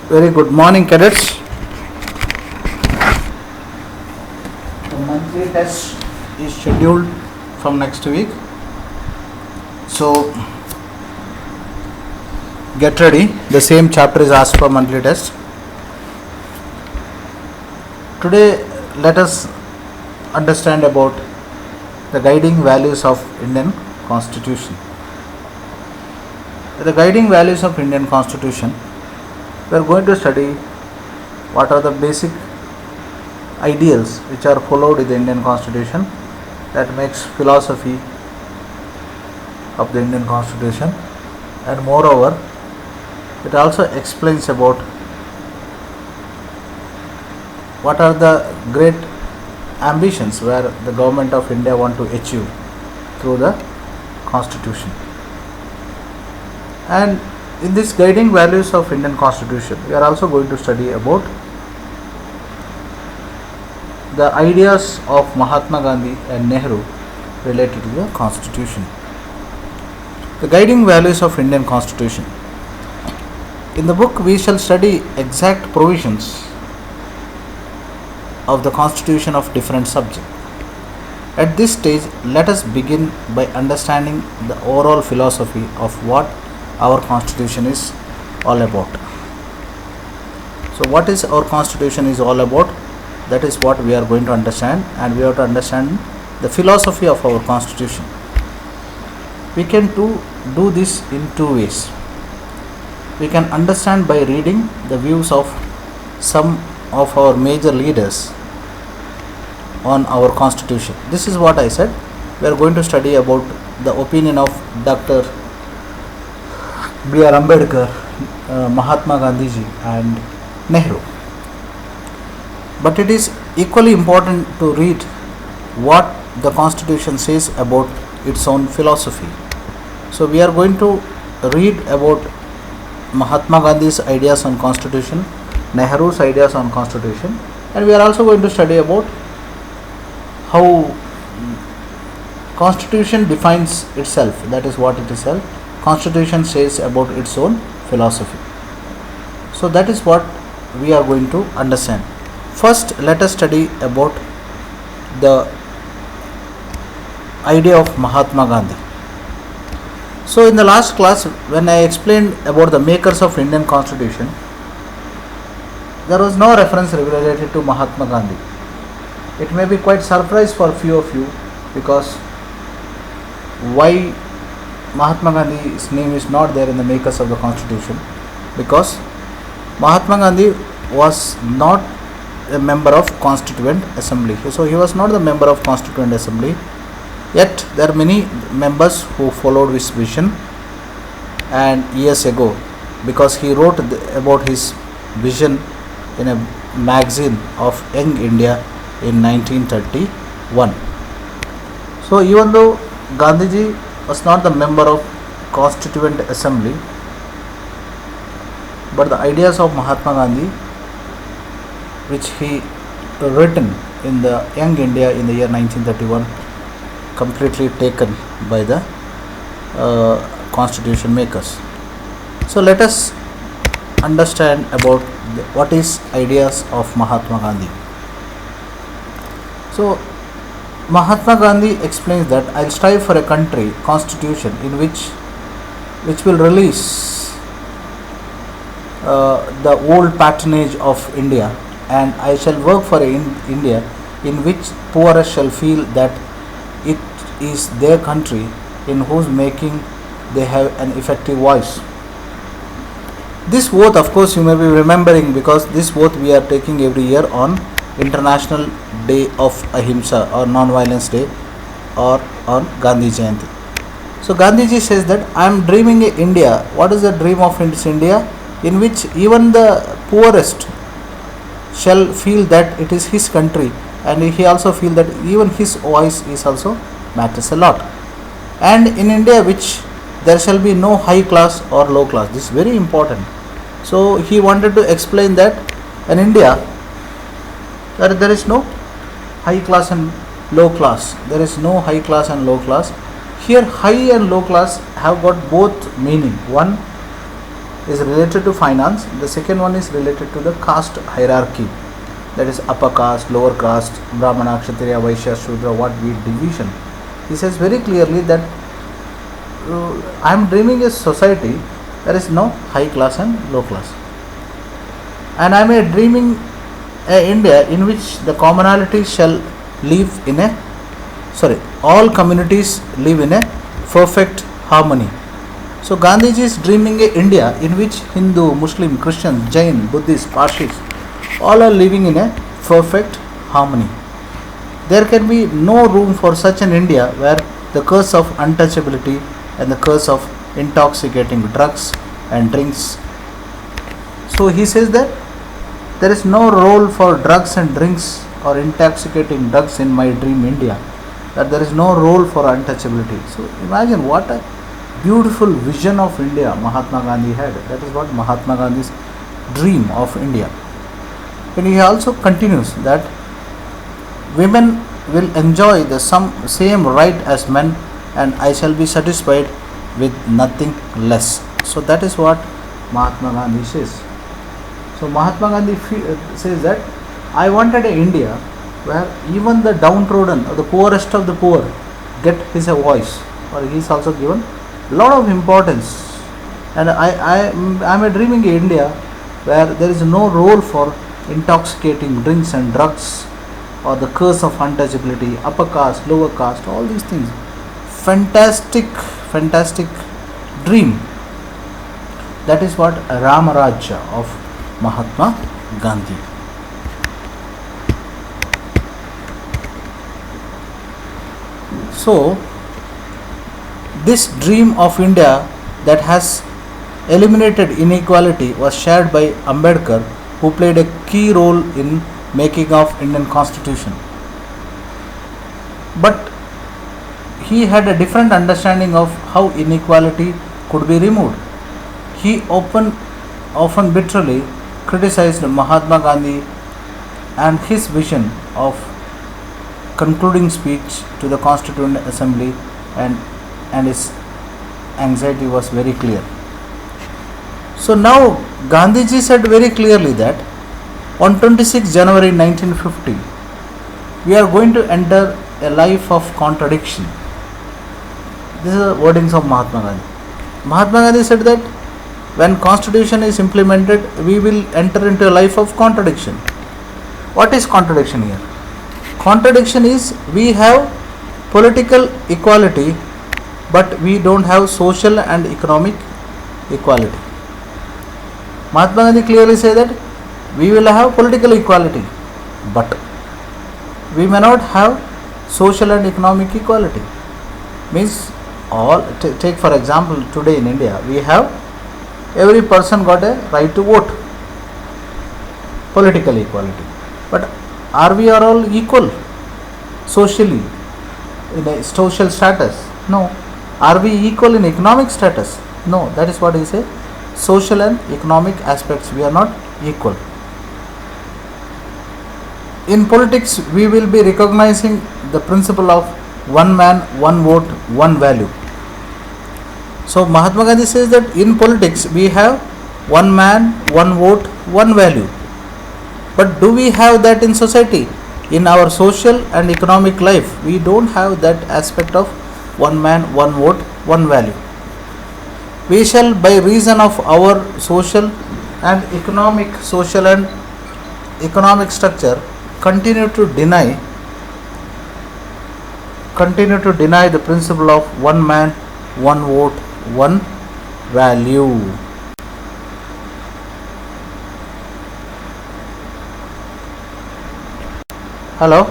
Very good morning, cadets. The monthly test is scheduled from next week. So, get ready. The same chapter is asked for monthly test. Today, let us understand about the guiding values of Indian Constitution. The guiding values of Indian Constitution, we are going to study what are the basic ideals which are followed in the Indian Constitution that makes philosophy of the Indian Constitution, and moreover it also explains about what are the great ambitions where the government of India want to achieve through the Constitution. And in this guiding values of Indian Constitution, we are also going to study about the ideas of Mahatma Gandhi and Nehru related to the Constitution. The guiding values of Indian Constitution. In the book, we shall study exact provisions of the Constitution of different subjects. At this stage, let us begin by understanding the overall philosophy of what our Constitution is all about. So what is our Constitution is all about? That is what we are going to understand, and we have to understand the philosophy of our Constitution. We can do this in two ways. We can understand by reading the views of some of our major leaders on our Constitution. This is what I said. We are going to study about the opinion of Dr. B.R. Ambedkar, Mahatma Gandhiji and Nehru. But it is equally important to read what the Constitution says about its own philosophy. So we are going to read about Mahatma Gandhi's ideas on Constitution, Nehru's ideas on Constitution, and we are also going to study about how Constitution defines itself, that is what it is. Constitution says about its own philosophy. So that is what we are going to understand. First, let us study about the idea of Mahatma Gandhi. So in the last class, when I explained about the makers of Indian Constitution, there was no reference related to Mahatma Gandhi. It may be quite surprise for few of you, because why Mahatma Gandhi's name is not there in the makers of the Constitution? Because Mahatma Gandhi was not a member of Constituent Assembly. So he was not the member of Constituent Assembly. Yet there are many members who followed his vision, and years ago, because he wrote about his vision in a magazine of Young India in 1931. So even though Gandhiji was not the member of Constituent Assembly, but the ideas of Mahatma Gandhi, which he written in the Young India in the year 1931, completely taken by the Constitution makers. So let us understand about what is ideas of Mahatma Gandhi. So Mahatma Gandhi explains that I'll strive for a country constitution in which will release the old patronage of India, and I shall work for India in which poorest shall feel that it is their country in whose making they have an effective voice. This oath, of course, you may be remembering, because this oath we are taking every year on International Day of Ahimsa or Non-Violence Day, or on Gandhi Jayanti. So Gandhiji says that I am dreaming a India. What is the dream of India? In which even the poorest shall feel that it is his country, and he also feel that even his voice is also matters a lot. And in India, which there shall be no high class or low class. This is very important. So he wanted to explain that in India there is no high class and low class. There is no high class and low class. Here high and low class have got both meaning. One, is related to finance. The second one is related to the caste hierarchy, that is upper caste, lower caste, Brahmana, Kshatriya, Vaishya, Shudra, what we division. He says very clearly that I am dreaming a society there is no high class and low class, and I am dreaming a India in which the commonality shall live in a all communities live in a perfect harmony. So Gandhiji is dreaming a India in which Hindu, Muslim, Christian, Jain, Buddhist, Parsis all are living in a perfect harmony. There can be no room for such an India where the curse of untouchability and the curse of intoxicating drugs and drinks. So he says that there is no role for drugs and drinks or intoxicating drugs in my dream India, that there is no role for untouchability. So imagine what a beautiful vision of India Mahatma Gandhi had. That is what Mahatma Gandhi's dream of India. And he also continues that women will enjoy the same right as men, and I shall be satisfied with nothing less. So that is what Mahatma Gandhi says. So Mahatma Gandhi says that I wanted an India where even the downtrodden or the poorest of the poor get his voice, or he is also given a lot of importance. And I am dreaming an India where there is no role for intoxicating drinks and drugs or the curse of untouchability, upper caste, lower caste, all these things. Fantastic dream. That is what Ramarajya of Mahatma Gandhi. So this dream of India that has eliminated inequality was shared by Ambedkar, who played a key role in making of Indian Constitution. But he had a different understanding of how inequality could be removed. He often bitterly criticized Mahatma Gandhi and his vision of concluding speech to the Constituent Assembly, and his anxiety was very clear. So now Gandhiji said very clearly that on 26 January 1950 we are going to enter a life of contradiction. This is the wordings of Mahatma Gandhi. Mahatma Gandhi said that when constitution is implemented we will enter into a life of contradiction. What is contradiction here? Contradiction is we have political equality but we don't have social and economic equality. Mahatma Gandhi clearly said that we will have political equality but we may not have social and economic equality. Means take for example, today in India we have every person got a right to vote, political equality, but are we all equal socially in a social status? No. Are we equal in economic status? No. That is what he said. Social and economic aspects we are not equal. In politics we will be recognizing the principle of one man, one vote, one value. So Mahatma Gandhi says that in politics we have one man, one vote, one value. But do we have that in society? In our social and economic life, we don't have that aspect of one man, one vote, one value. We shall, by reason of our social and economic structure, continue to deny the principle of one man, one vote, one value. Hello.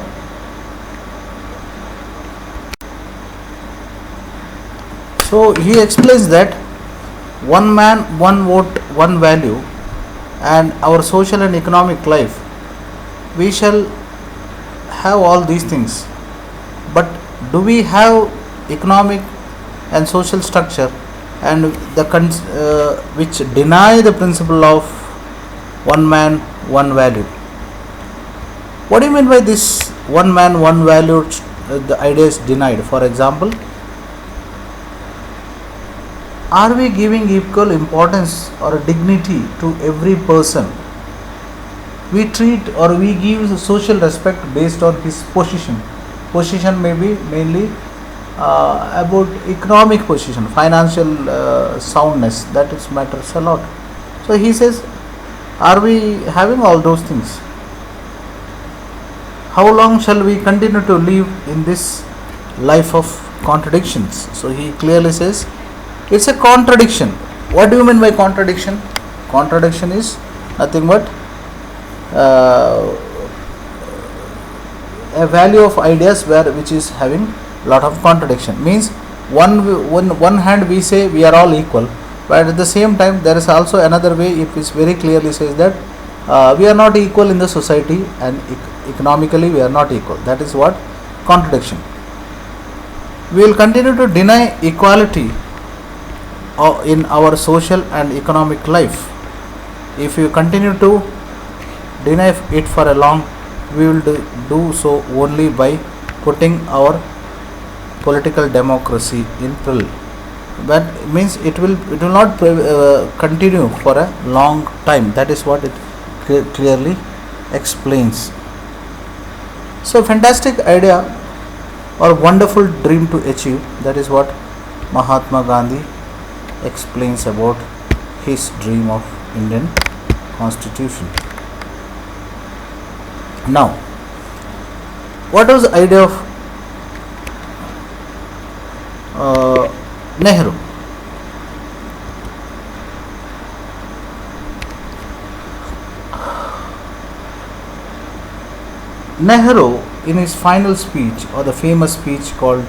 So he explains that one man, one vote, one value, and our social and economic life, we shall have all these things. But do we have economic and social structure and which deny the principle of one man, one value? What do you mean by this one man, one value? The idea is denied. For example, Are we giving equal importance or dignity to every person? We treat or we give social respect based on his position. Position may be mainly about economic position, financial soundness. That is matters a lot. So he says, are we having all those things? How long shall we continue to live in this life of contradictions? So he clearly says it's a contradiction. What do you mean by contradiction? Contradiction is nothing but uh, a value of ideas where which is having lot of contradiction. Means one hand we say we are all equal, but at the same time there is also another way. It is very clearly says that we are not equal in the society, and economically we are not equal. That is what contradiction. We will continue to deny equality in our social and economic life. If you continue to deny it for a long, we will do so only by putting our political democracy in peril. That means it will not continue for a long time. That is what it clearly explains. So fantastic idea or wonderful dream to achieve. That is what Mahatma Gandhi explains about his dream of Indian Constitution. Now, what was the idea of Nehru? Nehru, in his final speech, or the famous speech called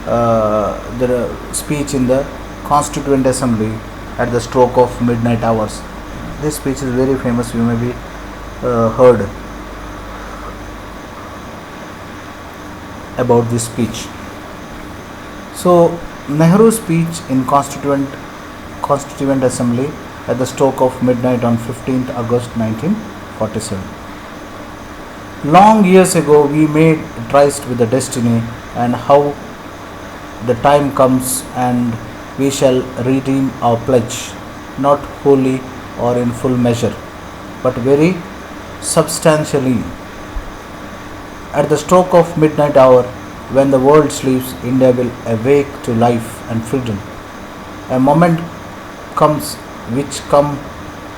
the speech in the Constituent Assembly at the stroke of midnight hours. This speech is very famous. You may be heard about this speech. So Nehru's speech in Constituent Assembly at the stroke of midnight on 15th August 1947. Long years ago we made tryst with the destiny, and how the time comes and we shall redeem our pledge, not wholly or in full measure, but very substantially. At the stroke of midnight hour, when the world sleeps, India will awake to life and freedom. A moment comes which come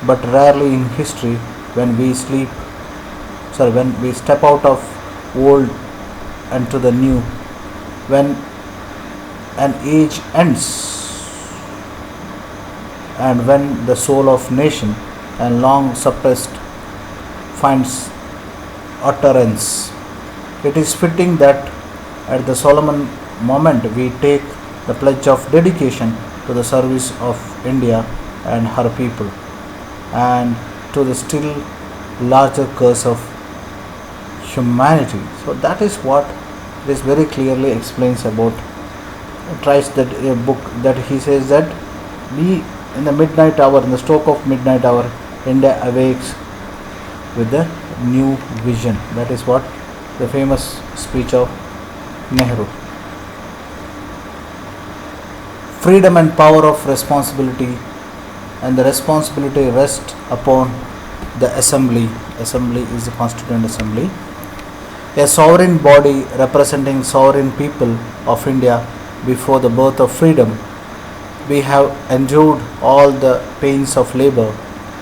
but rarely in history, when we when we step out of old and to the new, when an age ends, and when the soul of nation and long suppressed finds utterance. It is fitting that at the solemn moment we take the pledge of dedication to the service of India and her people, and to the still larger cause of humanity. So that is what this very clearly explains about. Tries that a book that he says that we in the midnight hour, in the stroke of midnight hour, India awakes with the new vision. That is what the famous speech of Nehru. Freedom and power of responsibility, and the responsibility rests upon the assembly. Assembly is the Constituent Assembly, a sovereign body representing sovereign people of India. Before the birth of freedom, we have endured all the pains of labor,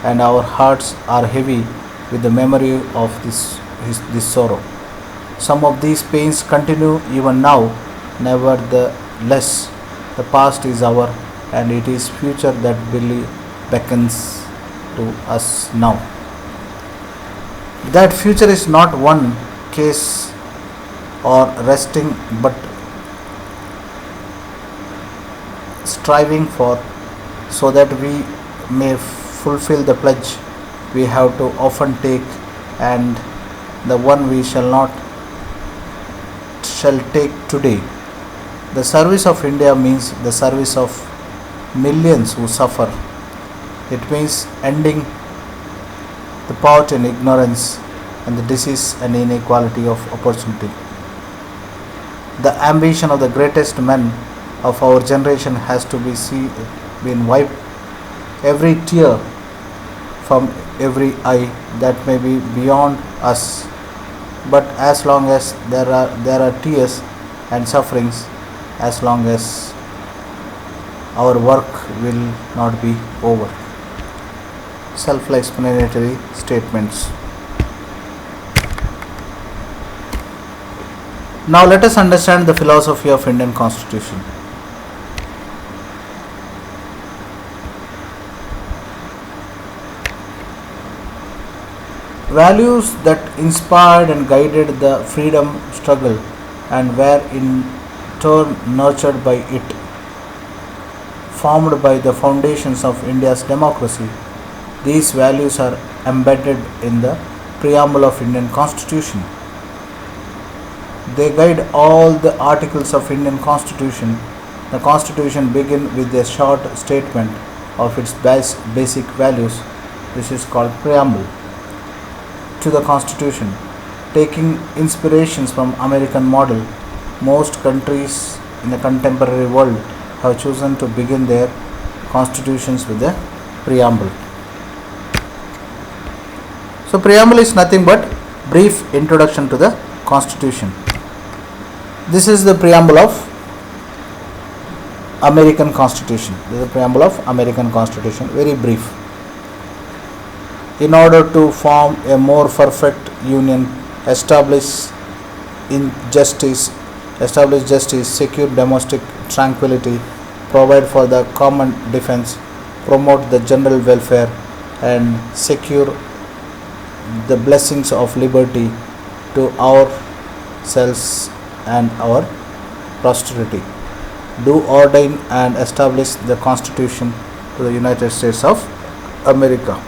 and our hearts are heavy with the memory of this sorrow. Some of these pains continue even now. Nevertheless, the past is our, and it is future that beckons to us now. That future is not one case or resting, but striving for, so that we may fulfill the pledge we have to often take, and the one we shall take today. The service of India means the service of millions who suffer. It means ending the poverty and ignorance and the disease and inequality of opportunity. The ambition of the greatest men of our generation has to been wiped every tear from every eye that may be beyond us. But as long as there are tears and sufferings, as long as our work will not be over. Self-explanatory statements. Now let us understand the philosophy of Indian Constitution. Values that inspired and guided the freedom struggle and were in turn nurtured by it, formed by the foundations of India's democracy. These values are embedded in the preamble of Indian Constitution. They guide all the articles of Indian Constitution. The Constitution begins with a short statement of its basic values. This is called preamble to the Constitution. Taking inspirations from American model, most countries in the contemporary world have chosen to begin their constitutions with a preamble. So preamble is nothing but brief introduction to the Constitution. This is the preamble of American Constitution. This is the preamble of American Constitution. Very brief. In order to form a more perfect union, establish justice, secure domestic tranquility, provide for the common defense, promote the general welfare, and secure the blessings of liberty to ourselves and our posterity. Do ordain and establish the Constitution to the United States of America.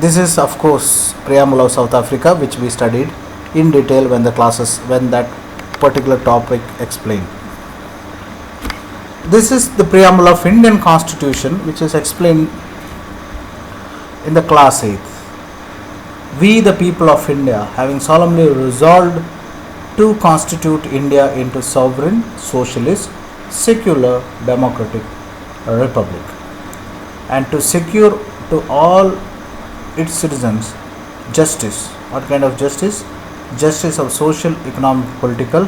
This is of course preamble of South Africa, which we studied in detail when that particular topic explained. This is the preamble of Indian Constitution, which is explained in the class 8th. We the people of India, having solemnly resolved to constitute India into sovereign, socialist, secular, democratic republic, and to secure to all its citizens justice. What kind of justice? Justice of social, economic, political,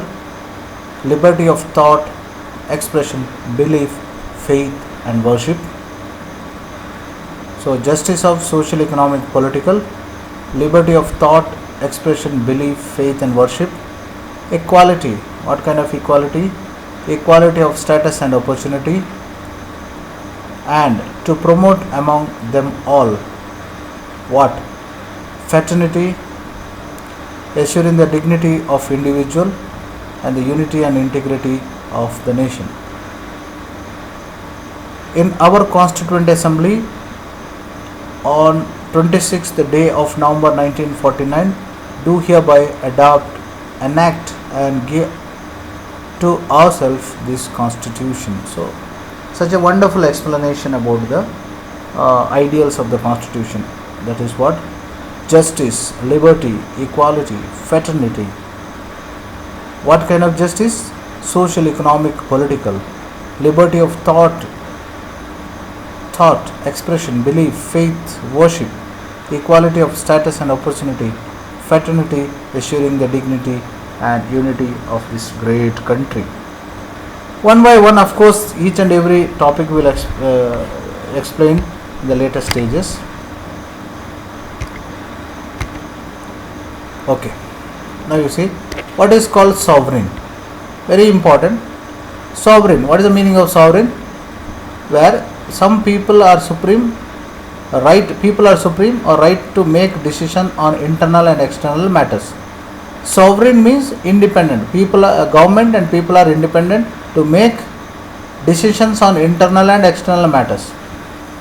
liberty of thought, expression, belief, faith and worship. So justice of social, economic, political, liberty of thought, expression, belief, faith and worship. Equality. What kind of equality? Equality of status and opportunity, and to promote among them all what? Fraternity, assuring the dignity of individual and the unity and integrity of the nation. In our Constituent Assembly on 26th day of November 1949, do hereby adopt, enact and give to ourselves this Constitution. So such a wonderful explanation about the ideals of the Constitution. That is what? Justice, liberty, equality, fraternity. What kind of justice? Social, economic, political. Liberty of thought, expression, belief, faith, worship. Equality of status and opportunity. Fraternity, assuring the dignity and unity of this great country. One by one, of course, each and every topic will explain in the later stages. Okay, now you see what is called sovereign. Very important. Sovereign. What is the meaning of sovereign? Where some people are supreme, people are supreme or right to make decision on internal and external matters. Sovereign means independent. Government and people are independent to make decisions on internal and external matters.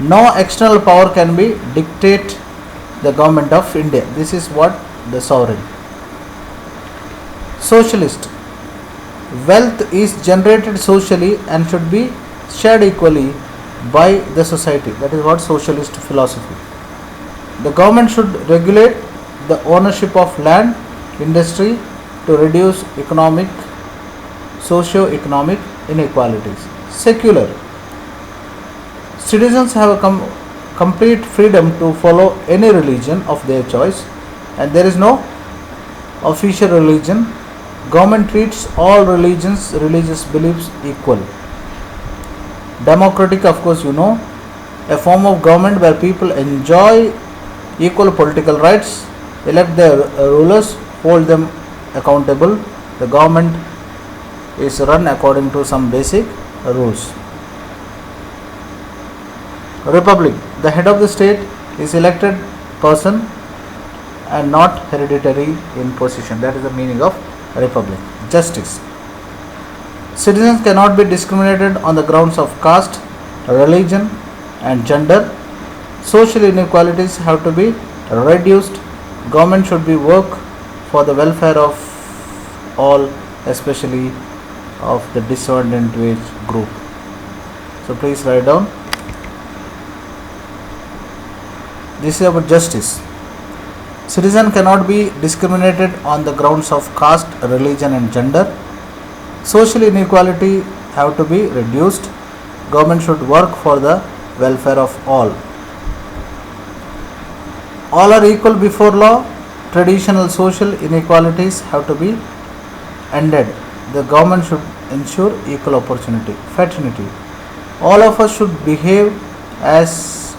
No external power can be dictate the government of India. This is what the sovereign. Socialist. Wealth is generated socially and should be shared equally by the society. That is what socialist philosophy. The government should regulate the ownership of land, industry to reduce economic, socio-economic inequalities. Secular. Citizens have a complete freedom to follow any religion of their choice, and there is no official religion. Government treats all religious beliefs equal. Democratic, of course, you know, a form of government where people enjoy equal political rights, elect their rulers, hold them accountable. The government is run according to some basic rules. Republic. The head of the state is elected person and not hereditary in position. That is the meaning of republic. Justice. Citizens cannot be discriminated on the grounds of caste, religion, and gender. Social inequalities have to be reduced. Government should be work for the welfare of all, especially of the disadvantaged group. So please write down. This is about justice. Citizen cannot be discriminated on the grounds of caste, religion, and gender. Social inequality have to be reduced. Government should work for the welfare of all. All are equal before law. Traditional social inequalities have to be ended. The government should ensure equal opportunity. Fraternity. All of us should behave as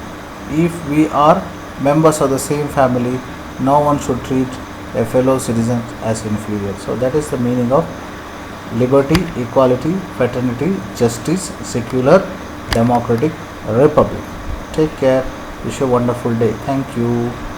if we are members of the same family. No one should treat a fellow citizen as inferior. So that is the meaning of liberty, equality, fraternity, justice, secular, democratic, republic. Take care. Wish you a wonderful day. Thank you.